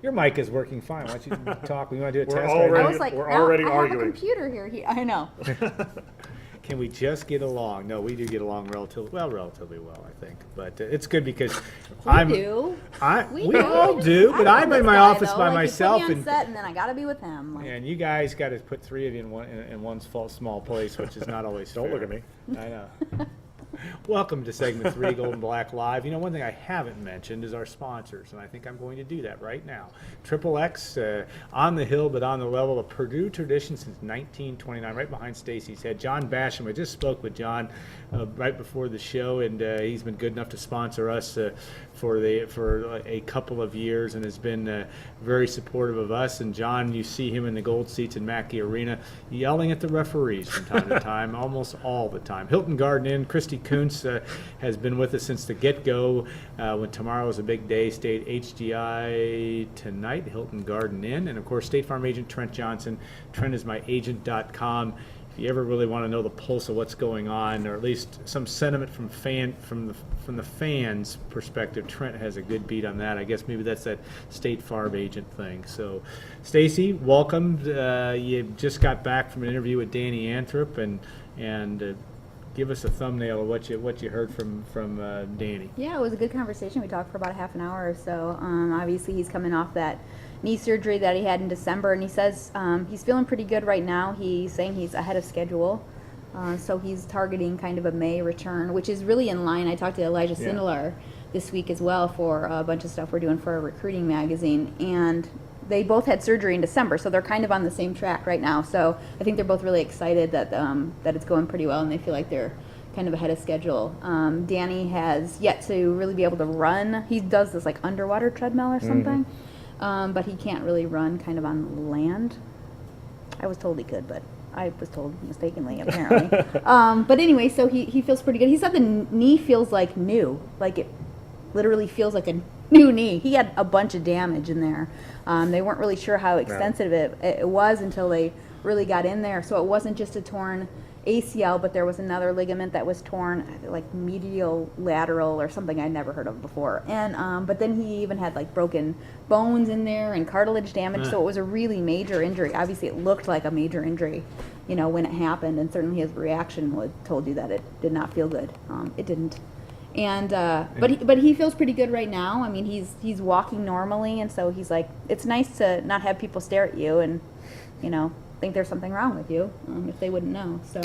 Your mic is working fine. Why don't you talk? We want to do a We're test already- right I now? was like, we're no, already I arguing. have a computer here. I know. Can we just get along? No, we do get along relatively well, I think. But it's good because We do. We do. all do, but I I'm know in this my guy, office though. by Like, myself, You put me on and set, and then I got to be with him. Like, and you guys got to put three of you in one small place, which is not always Don't fair. look at me. I know. Welcome to segment 3, Gold and Black Live. You know, one thing I haven't mentioned is our sponsors, and I think I'm going to do that right now. Triple X, on the hill but on the level, a Purdue tradition since 1929, right behind Stacy's head. John Basham, I just spoke with John right before the show, and he's been good enough to sponsor us for a couple of years and has been very supportive of us. And John, you see him in the gold seats in Mackey Arena yelling at the referees from time to time, almost all the time. Hilton Garden Inn, Christy Kuntz has been with us since the get-go. When tomorrow is a big day, stayed HGI tonight, Hilton Garden Inn. And, of course, State Farm agent Trent Johnson, trentismyagent.com. If you ever really want to know the pulse of what's going on, or at least some sentiment from the fans' perspective, Trent has a good beat on that. I guess maybe that's that State Farm agent thing. So, Stacy, welcome. You just got back from an interview with Danny Anthrop, and give us a thumbnail of what you heard from Danny. yeah, it was a good conversation. We talked for about a half an hour or so. Obviously, he's coming off that knee surgery that he had in December, and he says he's feeling pretty good right now. He's saying he's ahead of schedule. So he's targeting kind of a May return, which is really in line. I talked to Elijah Yeah. Sindelar this week as well for a bunch of stuff we're doing for a recruiting magazine, and they both had surgery in December, so they're kind of on the same track right now. So I think they're both really excited that that it's going pretty well, and they feel like they're kind of ahead of schedule. Danny has yet to really be able to run. He does this like underwater treadmill or something, but he can't really run kind of on land. I was told he could, but I was told mistakenly, apparently. But anyway, so he feels pretty good. He said the knee feels like new, like it literally feels like a new knee. He had a bunch of damage in there. They weren't really sure how extensive it was until they really got in there. So it wasn't just a torn ACL, but there was another ligament that was torn, like medial lateral or something I'd never heard of before. And but then he even had like broken bones in there and cartilage damage. So it was a really major injury. Obviously, it looked like a major injury, you know, when it happened, and certainly his reaction told you that it did not feel good. It didn't. And but he feels pretty good right now. I mean, he's walking normally, and so he's like, it's nice to not have people stare at you and, you know, think there's something wrong with you if they wouldn't know. So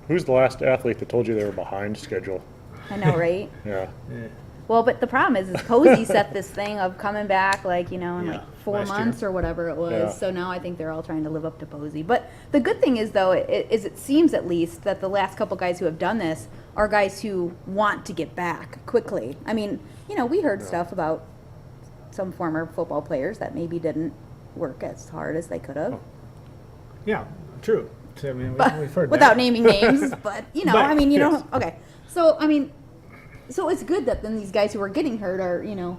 Who's the last athlete that told you they were behind schedule? I know, right? Yeah. Well, but the problem is Posey set this thing of coming back, like, you know, in Yeah, like 4 last year. months or whatever it was. Yeah. So now I think they're all trying to live up to Posey. But the good thing is, though, it seems at least that the last couple guys who have done this are guys who want to get back quickly. I mean, you know, we heard stuff about some former football players that maybe didn't work as hard as they could have. Yeah, true. So, I mean, But we've heard without that. naming names, but you know, But, I mean, you yes. don't. Okay, so I mean, so it's good that then these guys who are getting hurt are, you know,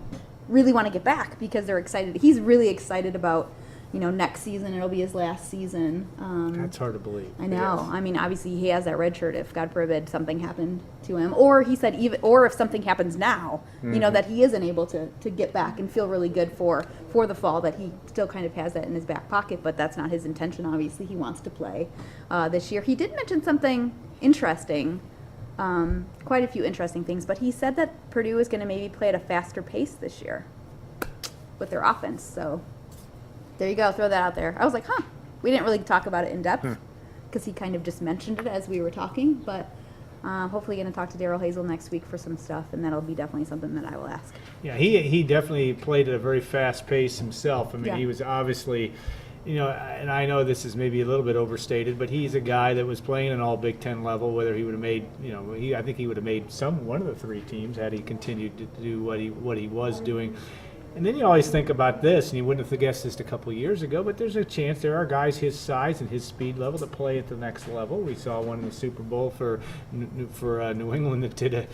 really want to get back because they're excited. He's really excited about, you know, next season. It'll be his last season. That's hard to believe. I know. Yes. I mean, obviously he has that red shirt if God forbid something happened to him, or he said even, or if something happens now, you know, that he isn't able to get back and feel really good for the fall. That he still kind of has that in his back pocket, but that's not his intention. Obviously, he wants to play this year. He did mention something interesting, quite a few interesting things, but he said that Purdue is going to maybe play at a faster pace this year with their offense. So there you go. Throw that out there. I was like, huh. We didn't really talk about it in depth because he kind of just mentioned it as we were talking. But hopefully going to talk to Daryl Hazel next week for some stuff, and that'll be definitely something that I will ask. Yeah, he definitely played at a very fast pace himself. I mean, Yeah. he was obviously, you know, and I know this is maybe a little bit overstated, but he's a guy that was playing an all Big Ten level. Whether he would have made, you know, I think he would have made one of the 3 teams had he continued to do what he was doing. And then you always think about this, and you wouldn't have guessed this a couple of years ago, but there's a chance there are guys his size and his speed level that play at the next level. We saw one in the Super Bowl for New England that did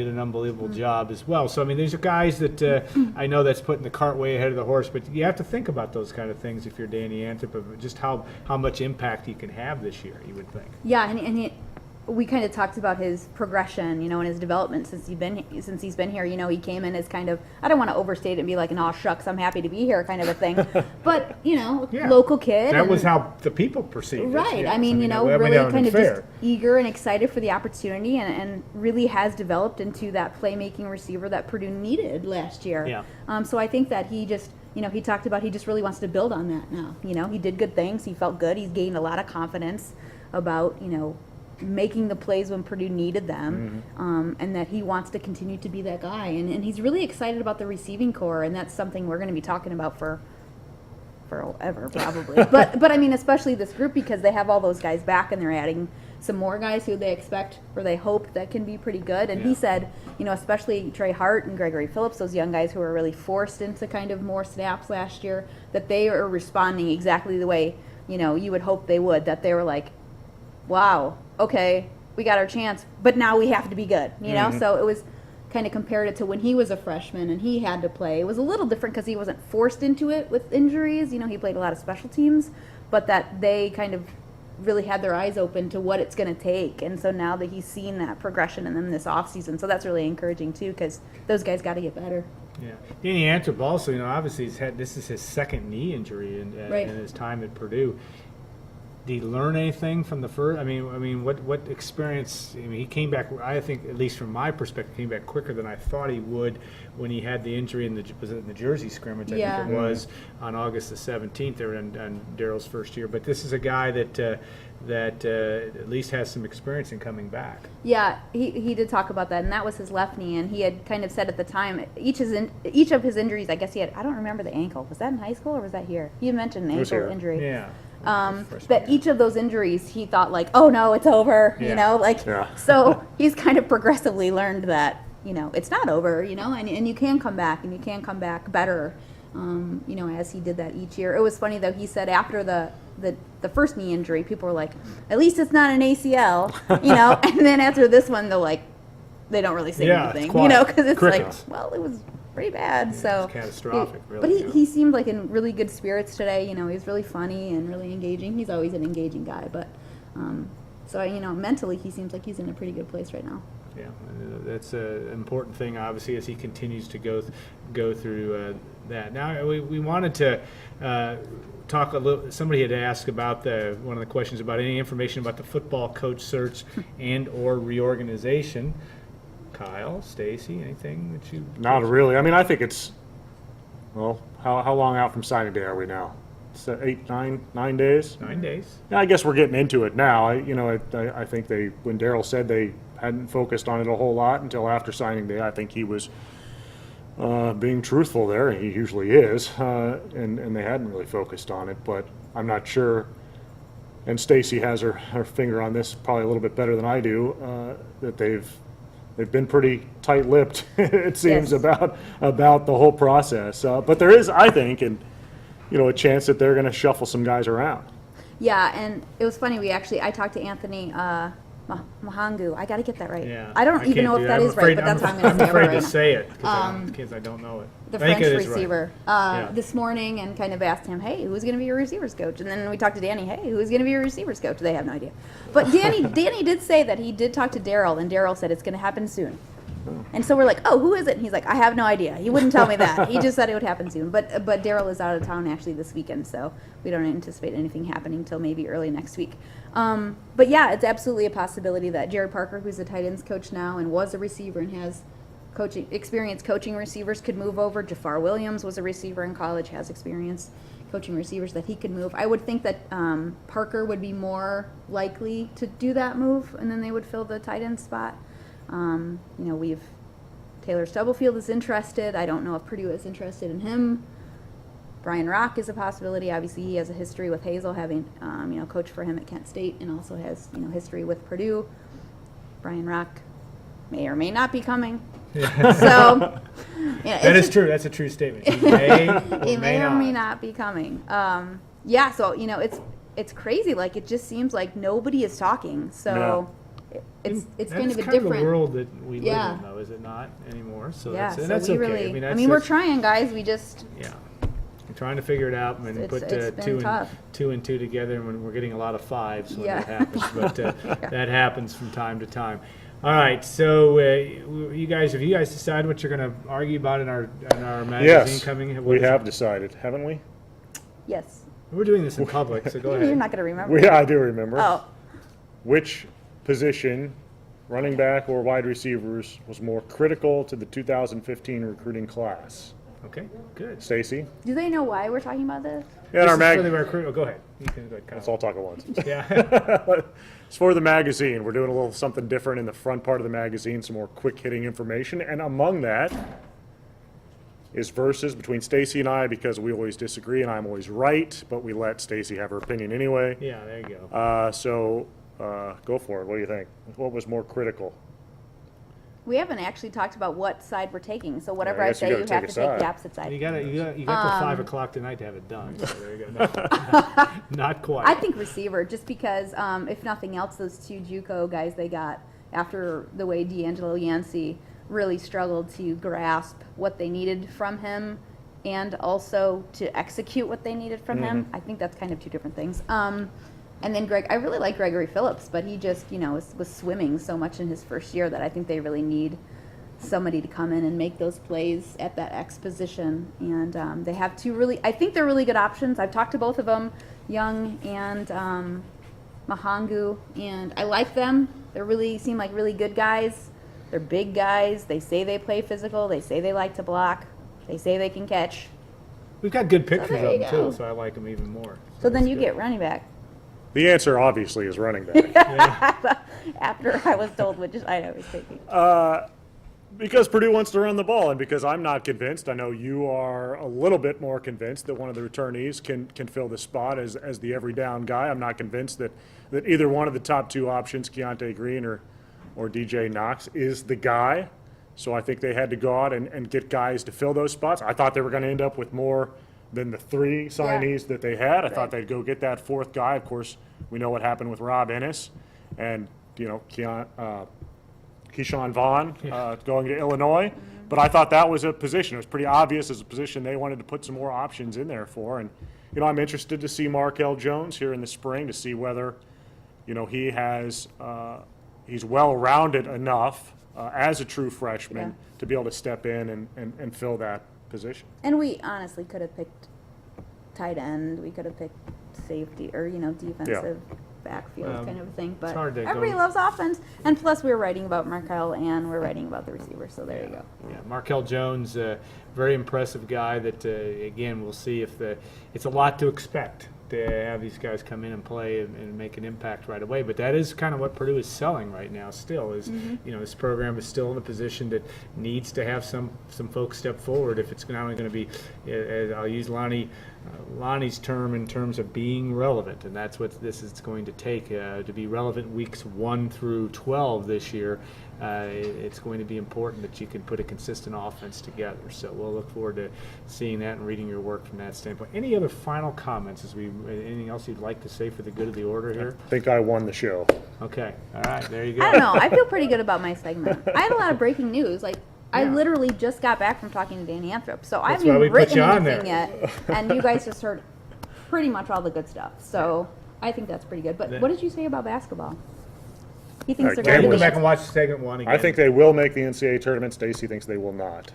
an unbelievable job as well. So I mean, there's guys that I know that's putting the cart way ahead of the horse, but you have to think about those kind of things if you're Danny Anthrop, of just how much impact he can have this year. You would think. Yeah, and we kind of talked about his progression, and his development since he's been here. He came in as kind of, I don't want to overstate it and be like, "Oh shucks, I'm happy to be here," kind of a thing. But Yeah. local kid. That and- was how the people perceived it. Right. yes. I mean, that really wasn't kind of fair. just eager and excited for the opportunity, and really has developed into that playmaking receiver that Purdue needed last year. Yeah. So I think that he just, he talked about he just really wants to build on that now. He did good things. He felt good. He's gained a lot of confidence about, making the plays when Purdue needed them, and that he wants to continue to be that guy. And he's really excited about the receiving core, and that's something we're going to be talking about forever probably. but I mean, especially this group, because they have all those guys back and they're adding some more guys who they expect or they hope that can be pretty good. And he said, especially Trey Hart and Gregory Phillips, those young guys who were really forced into kind of more snaps last year, that they are responding exactly the way, you would hope they would, that they were like, wow, okay, we got our chance, but now we have to be good, So it was kind of compared it to when he was a freshman and he had to play. It was a little different because he wasn't forced into it with injuries. He played a lot of special teams, but that they kind of really had their eyes open to what it's going to take. And so now that he's seen that progression in them this offseason, so that's really encouraging too, because those guys got to get better. Yeah, Danny Anthrop also, obviously this is his second knee injury in Right. his time at Purdue. Did he learn anything from the first? I mean, what experience? I mean, he came back. I think, at least from my perspective, came back quicker than I thought he would when he had the injury in the Jersey scrimmage. I think it was on August the 17th. There on Daryl's first year. But this is a guy that at least has some experience in coming back. Yeah, he did talk about that, and that was his left knee, and he had kind of said at the time each of his injuries. I guess he had. I don't remember the ankle. Was that in high school or was that here? He had mentioned an was ankle here. injury. Yeah. That each of those injuries, he thought like, oh no, it's over. Yeah. Yeah. So he's kind of progressively learned that it's not over. And you can come back, and you can come back better. As he did that each year. It was funny though. He said after the first knee injury, people were like, at least it's not an ACL, And then after this one, they're like, they don't really say Yeah, it's anything, quiet. because it's Crickets. like, well, it was pretty bad. So it's catastrophic, really, But yeah. he seemed like in really good spirits today. He was really funny and really engaging. He's always an engaging guy, but so mentally he seems like he's in a pretty good place right now. Yeah, that's an important thing, obviously, as he continues to go through that. Now, we wanted to talk a little. Somebody had asked about one of the questions about any information about the football coach search and/or reorganization. Kyle, Stacy, anything that you? Not really. I mean, I think it's, well, how long out from signing day are we now? It's 9 days? 9 days. Yeah, I guess we're getting into it now. I think when Daryl said they hadn't focused on it a whole lot until after signing day, I think he was being truthful there. He usually is, and they hadn't really focused on it. But I'm not sure. And Stacy has her finger on this probably a little bit better than I do. That they've been pretty tight-lipped, it seems, Yes. about the whole process. But there is, I think, a chance that they're going to shuffle some guys around. Yeah, and it was funny. I talked to Anthony Mahangu. I got to get that right. Yeah. I don't even can't know do if that. that is right, but that's how I'm going to say it. afraid right to now. say it because I don't know it. The I think French it is right. receiver Yeah. this morning, and kind of asked him, hey, who's going to be your receivers coach? And then we talked to Danny, hey, who's going to be your receivers coach? They have no idea. But Danny did say that he did talk to Daryl, and Daryl said it's going to happen soon. And so we're like, oh, who is it? And he's like, I have no idea. He wouldn't tell me that. He just said it would happen soon. But Daryl is out of town actually this weekend, so we don't anticipate anything happening till maybe early next week. But yeah, it's absolutely a possibility that Jared Parker, who's the tight ends coach now and was a receiver and has experience coaching receivers, could move over. Jafar Williams was a receiver in college, has experience coaching receivers, that he could move. I would think that Parker would be more likely to do that move, and then they would fill the tight end spot. We've Taylor Stubblefield is interested. I don't know if Purdue is interested in him. Brian Rock is a possibility. Obviously, he has a history with Hazel, having coached for him at Kent State, and also has history with Purdue. Brian Rock may or may not be coming. Yeah. So That is true. That's a true statement. He may or he may or may not. not be coming. So it's crazy. Like, it just seems like nobody is talking. So it's That's kind of a kind different of the world that we Yeah. live in, though, is it not anymore? So Yeah, that's, and so that's we okay. really. That's we're just- trying, guys. We just Yeah. I'm trying to figure it out and It's- put it's been two and tough. two and two together, and when we're getting a lot of fives when Yeah. that happens. But that happens from time to time. All right, so you guys, have you guys decided what you're going to argue about in our magazine Yes, coming? What we is it? have decided, haven't we? Yes. We're doing this in public, so go You're ahead. not going to remember. I do remember. Oh, Which position, running back or wide receivers, was more critical to the 2015 recruiting class? Okay, good. Stacy? do they know why we're talking about this? Yeah, This our is mag. for the recruit. Oh, go ahead. You can go ahead, Kyle. Let's all talk at once. Yeah. It's for the magazine. We're doing a little something different in the front part of the magazine, some more quick hitting information. And among that is verses between Stacy and I, because we always disagree and I'm always right, but we let Stacy have her opinion anyway. Yeah, there you go. Go for it. What do you think? What was more critical? We haven't actually talked about what side we're taking, so whatever I I guess you say, gotta you take have a to take side. the opposite side. You got till 5 o'clock tonight to have it done. So there you go. No, not quite. I think receiver, just because, if nothing else, those two JUCO guys they got after the way D'Angelo Yancey really struggled to grasp what they needed from him and also to execute what they needed from him. I think that's kind of two different things. And then I really like Gregory Phillips, but he just, was swimming so much in his first year that I think they really need somebody to come in and make those plays at that X position. And they have I think they're really good options. I've talked to both of them, Young and Mahangu, and I like them. They seem like really good guys. They're big guys. They say they play physical. They say they like to block. They say they can catch. We've got good pictures there of you them go. too, so I like them even more. So then that's you good. get running back. The answer obviously is running back. After I was told which side I was taking. Because Purdue wants to run the ball, and because I'm not convinced, I know you are a little bit more convinced that one of the returnees can fill the spot as the every down guy. I'm not convinced that either one of the top two options, Keontae Green or DJ Knox, is the guy. So I think they had to go out and get guys to fill those spots. I thought they were going to end up with more than the three signees that they had. I thought they'd go get that fourth guy. Of course, we know what happened with Rob Ennis and, Keyshawn Vaughn going to Illinois. But I thought that was a position. It was pretty obvious as a position they wanted to put some more options in there for. And, I'm interested to see Markel Jones here in the spring to see whether, he has he's well-rounded enough as a true freshman to be able to step in and fill that position. And we honestly could have picked tight end. We could have picked safety or, defensive backfield kind of a thing. But hard to go everybody with- loves offense. And plus we're writing about Markel and we're writing about the receiver. So there you go. Yeah, Markel Jones, very impressive guy that, again, we'll see if it's a lot to expect to have these guys come in and play and make an impact right away. But that is kind of what Purdue is selling right now still is, this program is still in a position that needs to have some folks step forward if it's not only going to be, I'll use Lonnie's term in terms of being relevant, and that's what this is going to take to be relevant weeks 1 through 12 this year. It's going to be important that you can put a consistent offense together. So we'll look forward to seeing that and reading your work from that standpoint. Any other final comments anything else you'd like to say for the good of the order here? I think I won the show. Okay, all right, there you go. I don't know. I feel pretty good about my segment. I had a lot of breaking news. I Yeah. literally just got back from talking to Danny Anthrop, so I That's haven't why we even put written you on anything there. yet, and you guys just heard pretty much all the good stuff. So I think that's pretty good. But Then- what did you say about basketball? He thinks they're Campbell going Go to back and watch segment 1 again. I think they will make the NCAA tournament. Stacy thinks they will not.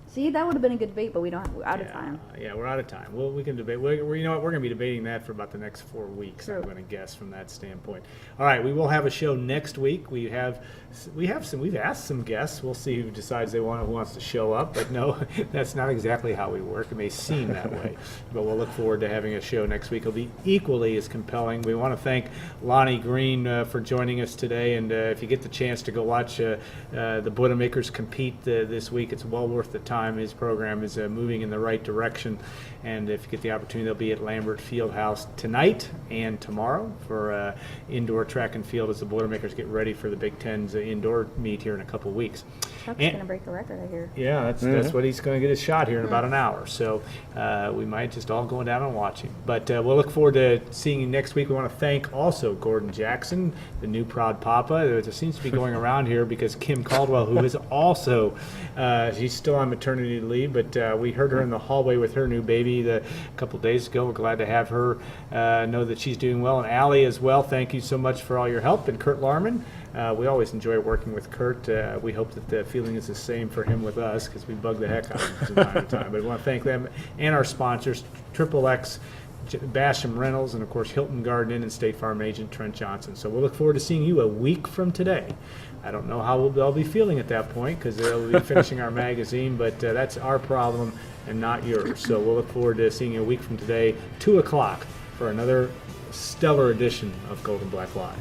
See, that would have been a good debate, but we're out of time. Yeah, we're out of time. We can debate. We're going to be debating that for about the next 4 weeks. I'm True. going to guess from that standpoint. All right, we will have a show next week. We've asked some guests. We'll see who decides who wants to show up. But no, that's not exactly how we work. It may seem that way, but we'll look forward to having a show next week. It'll be equally as compelling. We want to thank Lonnie Green for joining us today. And if you get the chance to go watch the Boilermakers compete this week, it's well worth the time. His program is moving in the right direction, and if you get the opportunity, they'll be at Lambert Fieldhouse tonight and tomorrow for indoor track and field as the Boilermakers get ready for the Big Ten's indoor meet here in a couple weeks. Chuck's And- gonna break a record, I hear. Yeah, that's what he's going to get his shot here in about an hour. So we might just all go down and watch him. But we'll look forward to seeing you next week. We want to thank also Gordon Jackson, the new proud papa. It seems to be going around here because Kim Caldwell, who is also, she's still on maternity leave, but we heard her in the hallway with her new baby a couple days ago. We're glad to have her know that she's doing well. And Allie as well, thank you so much for all your help. And Kurt Larman. We always enjoy working with Kurt. We hope that the feeling is the same for him with us because we bug the heck out of him from time to time. But we want to thank them and our sponsors, Triple X, Basham Reynolds, and of course Hilton Garden Inn and State Farm agent Trent Johnson. So we'll look forward to seeing you a week from today. I don't know how we'll all be feeling at that point because they'll be finishing our magazine, but that's our problem and not yours. So we'll look forward to seeing you a week from today, 2 o'clock, for another stellar edition of Golden Black Live.